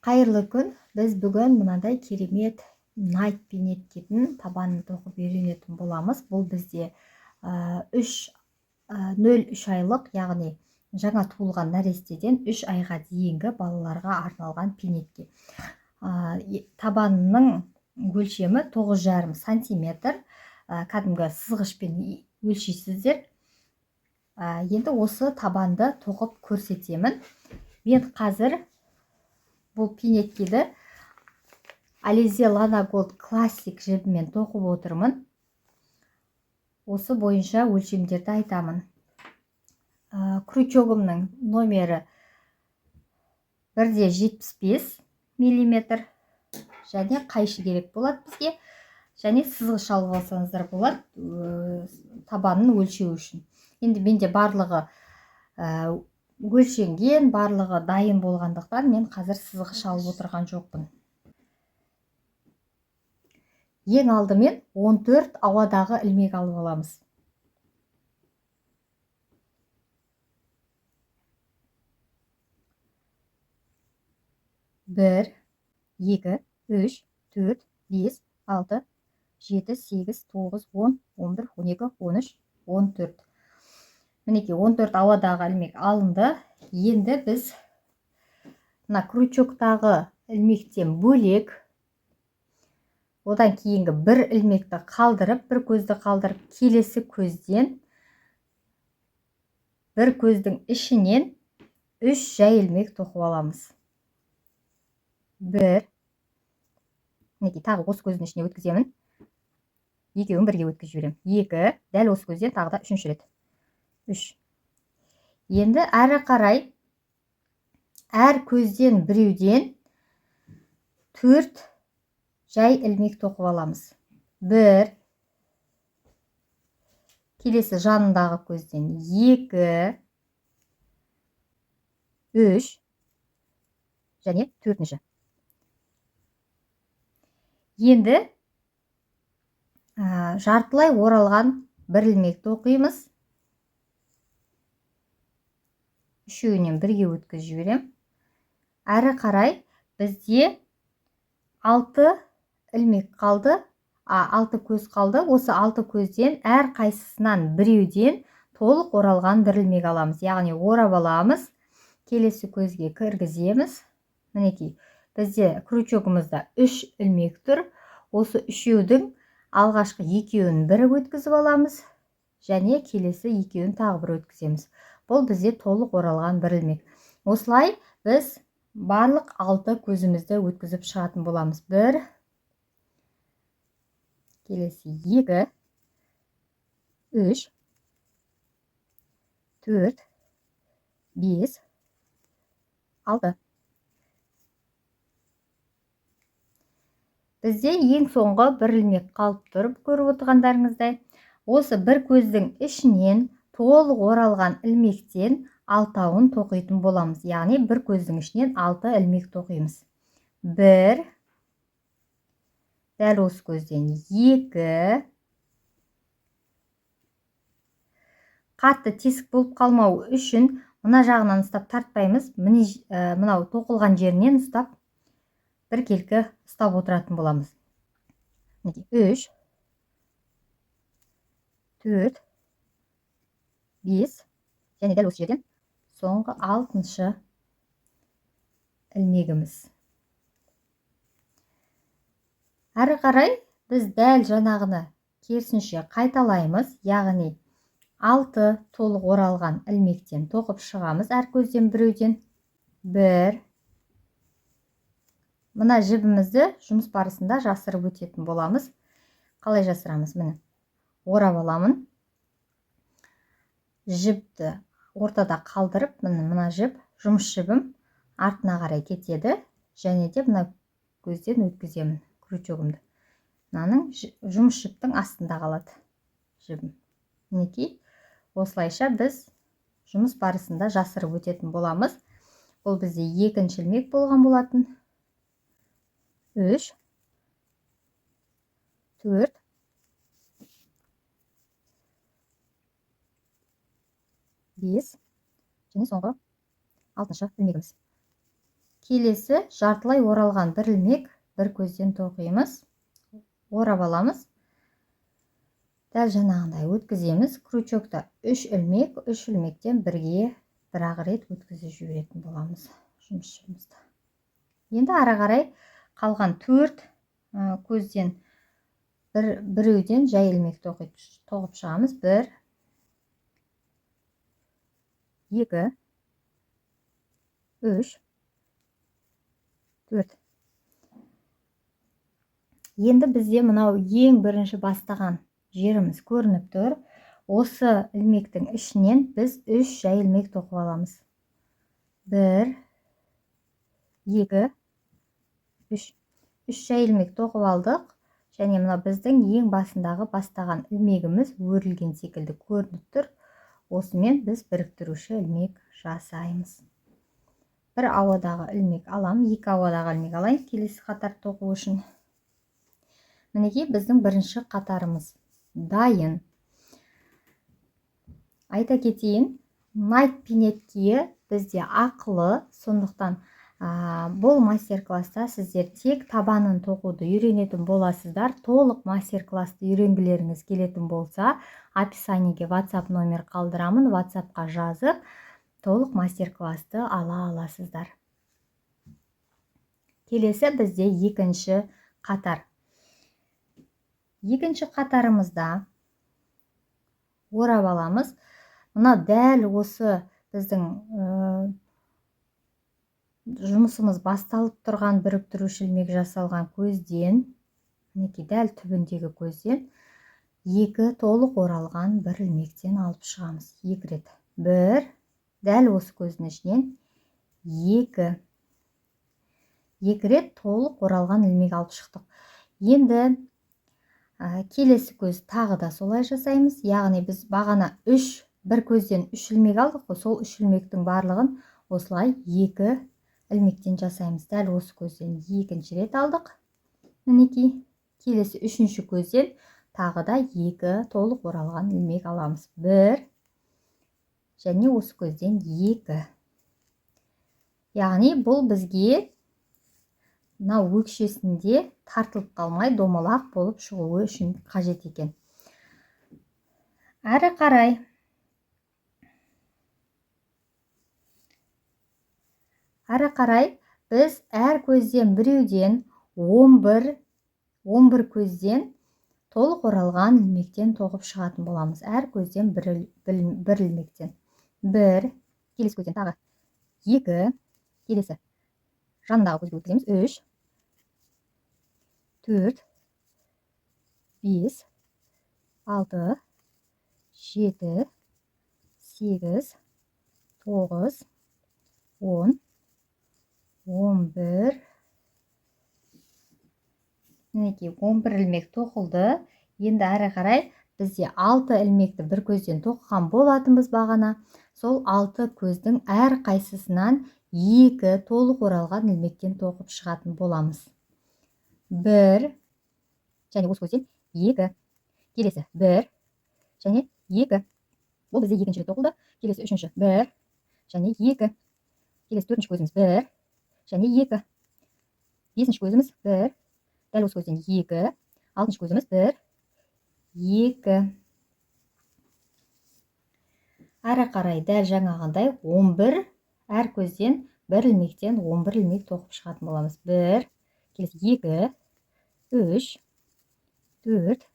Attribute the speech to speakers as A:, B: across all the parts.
A: Қайырлы күн. Біз бүгін мынандай керемет найт пинеткетін табанын тоқып үйренетін боламыз. Бұл бізде 0-3 айлық, яғни жаңа туылған нәрестеден 3 айға дейінгі балаларға арналған пинетке. Табанының өлшемі 9,5 сантиметр. Кәдімгі сызғышпен өлшейсіздер. Енді осы табанды тоқып көрсетемін. Мен қазір бұл пинеткені Alize Lana Gold классик жібімен тоқып отырмын. Осы бойынша өлшемдерді айтамын. Крючогымның номері 1,75 мм. Және қайшы керек болады бізге. Және сызғыш алып алсаңыздар болады табанын өлшеу үшін. Енді менде барлығы өлшенген, барлығы дайын болғандықтан мен қазір сызғыш алып отырған жоқпын. Ең алдымен 14 ауадағы ілмек алып аламыз. Бір, 2, 3, 4, 5, 6, 7, 8, 9, 10, 11, 12, 13, 14. Мінекей 14 ауадағы ілмек алынды. Енді біз крючоктағы ілмектен бөлек, одан кейінгі бір ілмекті қалдырып, бір көзді қалдырып, келесі көзден, бір көздің ішінен 3 жай ілмек тоқып аламыз. Бір, мінекей тағы осы көздің ішіне өткіземін. Екеуін бірге өткізіп жіберемін. 2, дәл осы көзден тағы да 3-ші рет. 3. Енді әрі қарай әр көзден біреуден 4 жай ілмек тоқып аламыз. 1, келесі жанындағы көзден 2, 3 және 4-ші. Енді жартылай оралған бір ілмек тоқимыз. Үшеуінен бірге өткізіп жіберем. Әрі қарай бізде 6 ілмек қалды, 6 көз қалды. Осы 6 көзден әр қайсысынан біреуден толық оралған бір ілмек аламыз. Яғни орап аламыз, келесі көзге кіргіземіз. Мінекей, бізде крючогымызда 3 ілмек тұр. Осы үшеудің алғашқы екеуін бірі өткізіп аламыз, және келесі екеуін тағы бір өткіземіз. Бұл бізде толық оралған бір ілмек. Осылай біз барлық 6 көзімізді өткізіп шығатын боламыз. 1, келесі 2, 3, 4, 5, 6. Бізде ең соңғы бір ілмек қалып тұрып, көріп отырғандарыңыздай, осы бір көздің ішінен толық оралған ілмектен 6-ауын тоқитын боламыз. Яғни бір көздің ішінен 6 ілмек тоқимыз. 1, дәл осы көзден 2, қатты тесік болып қалмау үшін мына жағынан ұстап тартпаймыз. Мынау тоқылған жерінен ұстап, бір келкі ұстап отыратын боламыз. 3, 4, 5, және дәл осы жерден соңғы 6-шы ілмегіміз. Әрі қарай біз дәл жаңағыны керісінше қайталаймыз. Яғни 6 толық оралған ілмектен тоқып шығамыз әр көзден біреуден. 1. Мына жібімізді жұмыс барысында жасырып өтетін боламыз. Қалай жасырамыз? Міне, орап аламын. Жіпті ортада қалдырып, мына жіп, жұмыс жібім артына қарай кетеді. Және де мына көзден өткіземін крючогымды. Мынаның жұмыс жіптің астында қалады жібім. Мінекей, осылайша біз жұмыс барысында жасырып өтетін боламыз. Бұл бізде 2-ші ілмек болған болатын. 3, 4, 5 және соңғы 6-шы ілмегіміз. келесі жартылай оралған бір ілмек бір көзден тоқимыз. Орап аламыз. Дәл жаңағындай өткіземіз. Крючокта 3 ілмек, 3 ілмектен бірге бір-ақ рет өткізіп жіберетін боламыз жұмысшымызды. Енді ары қарай қалған 4 көзден біреуден жай ілмек тоқып шығамыз. 1, 2, 3, 4. Енді бізде мынау ең бірінші бастаған жеріміз көрініп тұр. Осы ілмектің ішінен біз 3 жай ілмек тоқып аламыз. 1, 2, 3. 3 жай ілмек тоқып алдық. Және мына біздің ең басындағы бастаған ілмегіміз өрілген секілді көрініп тұр. Осымен біз біріктіруші ілмек жасаймыз. Бір ауадағы ілмек алам, 2 ауадағы ілмек алайын, келесі қатар тоқу үшін. Мінекей біздің бірінші қатарымыз дайын. Айта кетейін, Найт пинетке бізде ақылы, сондықтан бұл мастер-класста сіздер тек табанын тоқуды үйренетін боласыздар. Толық мастер-класты үйренгілеріңіз келетін болса, описаниеге WhatsApp номер қалдырамын, WhatsAppқа жазып, толық мастер-класты ала аласыздар. Келесі бізде екінші қатар. Екінші қатарымызда орап аламыз. Мына дәл осы біздің жұмысымыз басталып тұрған біріктіруші ілмек жасалған көзден, мінекей дәл түбіндегі көзден 2 толық оралған бір ілмектен алып шығамыз. 2 рет. 1, дәл осы көздің ішінен 2. 2 рет толық оралған ілмек алып шықтық. Енді келесі көз тағы да солай жасаймыз. Яғни біз бағана бір көзден 3 ілмек алдық қой, сол 3 ілмектің барлығын осылай 2 ілмектен жасаймыз. Дәл осы көзден 2-ші рет алдық. Мінекей, келесі 3-ші көзден тағы да 2 толық оралған ілмек аламыз. 1 және осы көзден 2. Яғни бұл бізге мына өкшесінде тартылып қалмай домалақ болып шығуы үшін қажет екен. Әрі қарай біз әр көзден біреуден 11 көзден толық оралған ілмектен тоқып шығатын боламыз. Әр көзден бір ілмектен. 1, келесі көзден тағы 2, келесі жанындағы көзге өткіземіз. 3, 4, 5, 6, 7, 8, 9, 10, 11. Мінекей 11 ілмек тоқылды. Енді әрі қарай бізде 6 ілмекті бір көзден тоқыған болатынбыз бағана. Сол 6 көздің әр қайсысынан 2 толық оралған ілмектен тоқып шығатын боламыз. 1 және осы көзден 2. Келесі 1 және 2. Бұл бізде 2-ші рет тоқылды. Келесі 3-ші 1 және 2. Келесі 4-ші көзіміз 1 және 2. 5-ші көзіміз 1. Дәл осы көзден 2. 6-ші көзіміз 1, 2. Әрі қарай дәл жаңағындай 11 әр көзден бір ілмектен 11 ілмек тоқып шығатын боламыз. 1, келесі 2, 3, 4,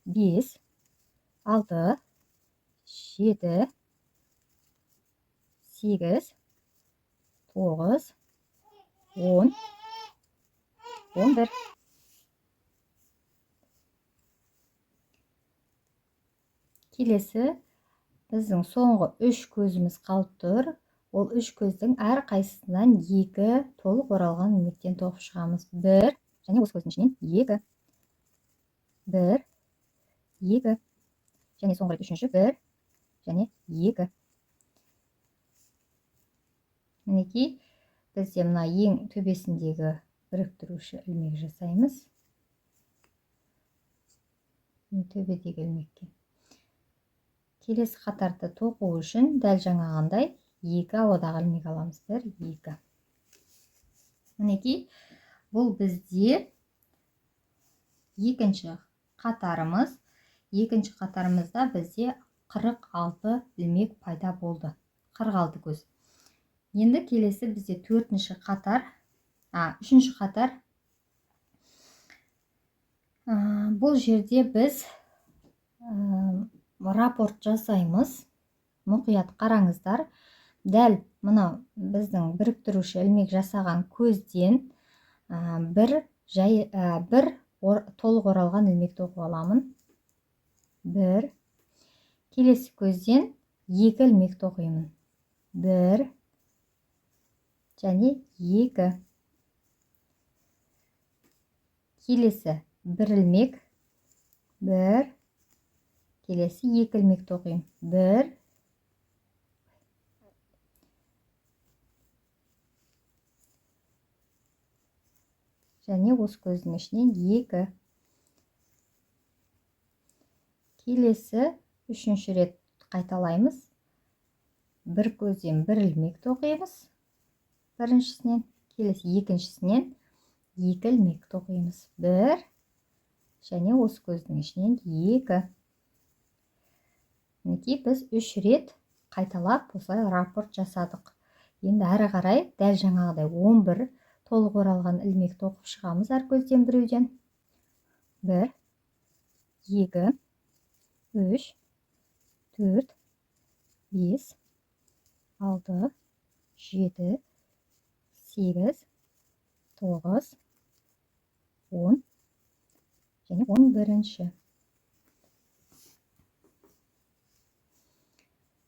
A: 5, 6, 7, 8, 9, 10, 11. Келесі біздің соңғы 3 көзіміз қалып тұр. Ол 3 көздің әр қайсысынан 2 толық оралған ілмектен тоқып шығамыз. 1 және осы көздің ішінен 2. 1, 2. Және соңғы рет 3-ші 1 және 2. Мінекей бізде мына ең төбесіндегі біріктіруші ілмек жасаймыз. Төбедегі ілмекке. Келесі қатарды тоқу үшін дәл жаңағындай 2 ауадағы ілмек аламыз. 1, 2. Мінекей, бұл бізде екінші қатарымыз. Екінші қатарымызда бізде 46 ілмек пайда болды. 46 көз. Енді келесі бізде үшінші қатар. Бұл жерде біз рапорт жасаймыз. Мұқият қараңыздар. Дәл мынау біздің біріктіруші ілмек жасаған көзден бір толық оралған ілмекті оқып аламын. Бір. Келесі көзден 2 ілмекті оқимын. Бір және 2. Келесі 1 ілмек. Бір. Келесі 2 ілмекті оқимын. Бір. Және осы көздің ішінен 2. Келесі үшінші рет қайталаймыз. Бір көзден 1 ілмекті оқимыз. Біріншісінен, келесі екіншісінен 2 ілмекті оқимыз. Бір. Және осы көздің ішінен 2. Мінекей біз 3 рет қайталап осылай рапорт жасадық. Енді әрі қарай дәл жаңағыдай 11 толық оралған ілмекті оқып шығамыз әр көзден біреуден. 1, 2, 3, 4, 5, 6, 7, 8, 9, 10 және 11-ші.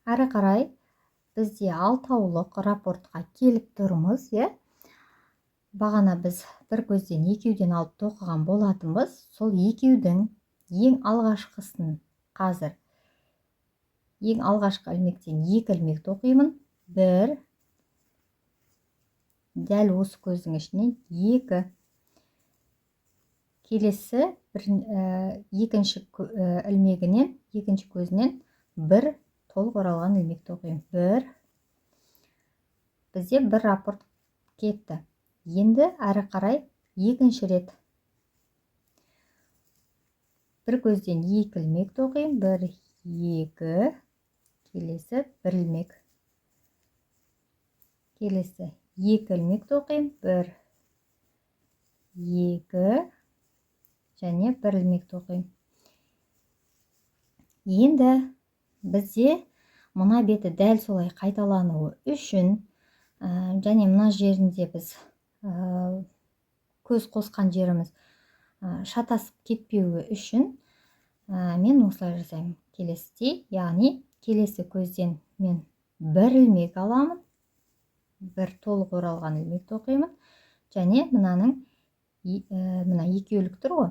A: Әрі қарай бізде алтаулық рапортқа келіп тұрмыз, Бағана біз бір көзден екеуден алып тоқыған болатынбыз. Сол екеудің ең алғашқысын қазір ең алғашқы ілмектен 2 ілмек тоқимын. 1. Дәл осы көздің ішінен 2. Келесі екінші ілмегінен, екінші көзінен 1 толық оралған ілмекті оқимын. 1. Бізде бір рапорт кетті. Енді әрі қарай екінші рет бір көзден 2 ілмекті оқимын. 1, 2. Келесі 1 ілмек. Келесі 2 ілмекті оқимын. 1, 2 және 1 ілмекті оқимын. Енді бізде мына беті дәл солай қайталануы үшін және мына жерінде біз көз қосқан жеріміз шатасып кетпеуі үшін мен осылай жасаймын. Келесідей, яғни келесі көзден мен 1 ілмек аламын. 1 толық оралған ілмекті оқимын. Және мына екеулік тұр ғой.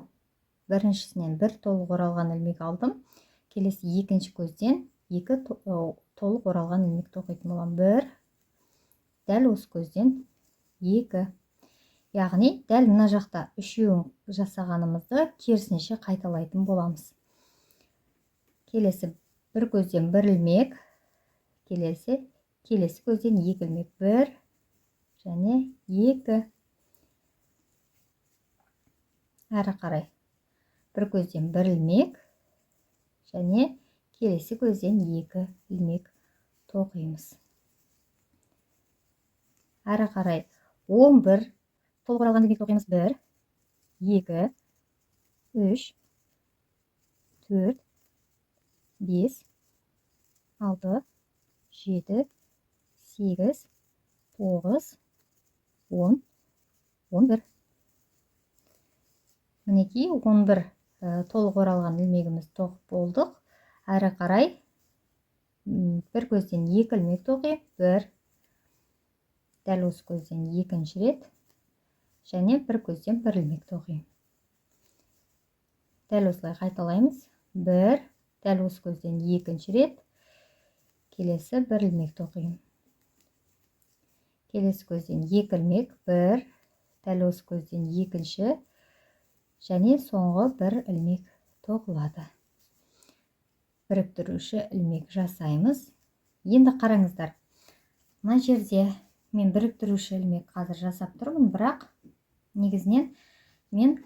A: Біріншісінен 1 толық оралған ілмек алдым. Келесі екінші көзден 2 толық оралған ілмекті оқитын боламын. 1. Дәл осы көзден 2. Яғни, дәл мына жақта үшеуін жасағанымызды керісінше қайталайтын боламыз. Келесі бір көзден 1 ілмек. Келесі көзден 2 ілмек. 1 және 2. Әрі қарай бір көзден 1 ілмек және келесі көзден 2 ілмек тоқимыз. Әрі қарай 11 толық оралған ілмек тоқимыз. 1, 2, 3, 4, 5, 6, 7, 8, 9, 10, 11. Мінекей 11 толық оралған ілмегіміз тоқып болдық. Әрі қарай бір көзден 2 ілмек тоқиып, 1. Дәл осы көзден екінші рет. Және бір көзден 1 ілмек тоқимын. Дәл осылай қайталаймыз. 1. Дәл осы көзден екінші рет. Келесі 1 ілмек тоқимын. Келесі көзден 2 ілмек. 1. Дәл осы көзден екінші. Және соңғы 1 ілмек тоқылады. Біріктіруші ілмек жасаймыз. Енді қараңыздар. Мына жерде мен біріктіруші ілмек қазір жасап тұрмын, бірақ негізінен мен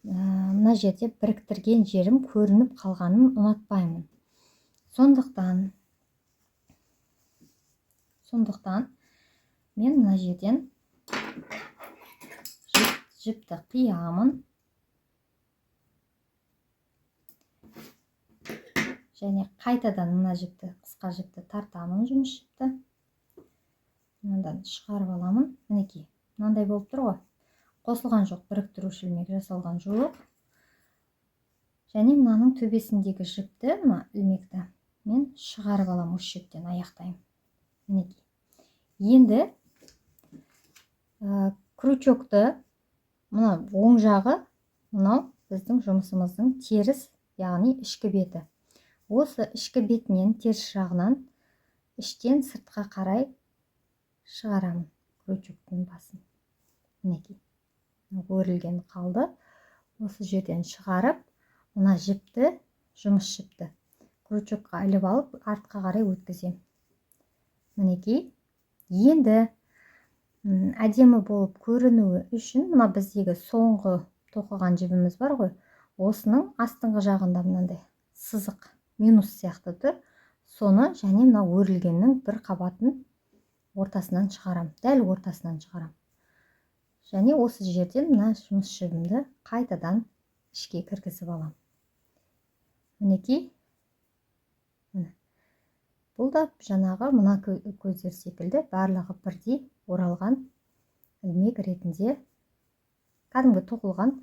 A: мына жерде біріктірген жерім көрініп қалғанын ұнатпаймын. Сондықтан мен мына жерден жіпті қиямын және қайтадан мына қысқа жіпті тартамын, жұмыс жіпті. Мындан шығарып аламын. Мінекей, мынандай болып тұр ғой. Қосылған жоқ, біріктіруші ілмек жасалған жоқ. Және мынаның төбесіндегі жіпті, мына ілмекті мен шығарып аламын, осы жіптен аяқтаймын. Мінекей. Енді крючокты, мына оң жағы, мынау біздің жұмысымыздың теріс, яғни ішкі беті. Осы ішкі бетінен, теріс жағынан іштен сыртқа қарай шығарамын крючоктың басын. Мінекей, өрілген қалды. Осы жерден шығарып, мына жіпті, жұмыс жіпті крючокқа іліп алып, артқа қарай өткіземін. Мінекей, енді әдемі болып көрінуі үшін, мына біздегі соңғы тоқыған жібіміз бар ғой, осының астыңғы жағында мынандай сызық, минус сияқты тұр. Соны және мына өрілгеннің бір қабатын ортасынан шығарам, дәл ортасынан шығарам. Және осы жерден мына жұмыс жібімді қайтадан ішке кіргізіп алам. Мінекей, бұл да жаңағы мына көздер секілді барлығы бірдей оралған ілмек ретінде кәдімгі тоқылған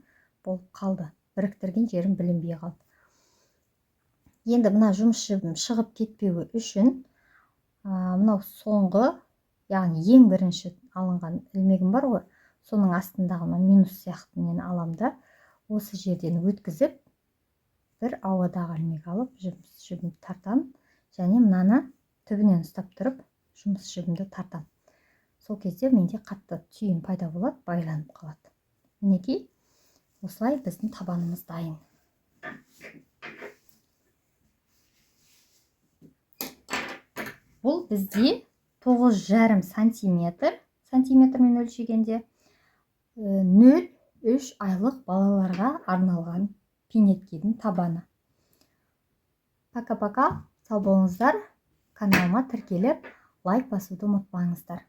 A: болып қалды. Біріктірген жерім білінбей қалды. Енді мына жұмыс жібім шығып кетпеуі үшін мынау соңғы, яғни ең бірінші алынған ілмегім бар ғой, соның астындағы минус сияқтымен аламда, осы жерден өткізіп, бір ауадағы ілмек алып, жұмыс жібімді тартам, және мынаны түбінен ұстап тұрып, жұмыс жібімді тартам. Сол кезде менде қатты түйін пайда болады, байланып қалады. Мінекей, осылай біздің табанымыз дайын. Бұл бізде 9,5 сантиметрмен өлшегенде 0-3 айлық балаларға арналған пинеткидің табаны. Пока-пока, сау болыңыздар. Каналыма тіркеліп, лайк басуды ұмытпаңыздар.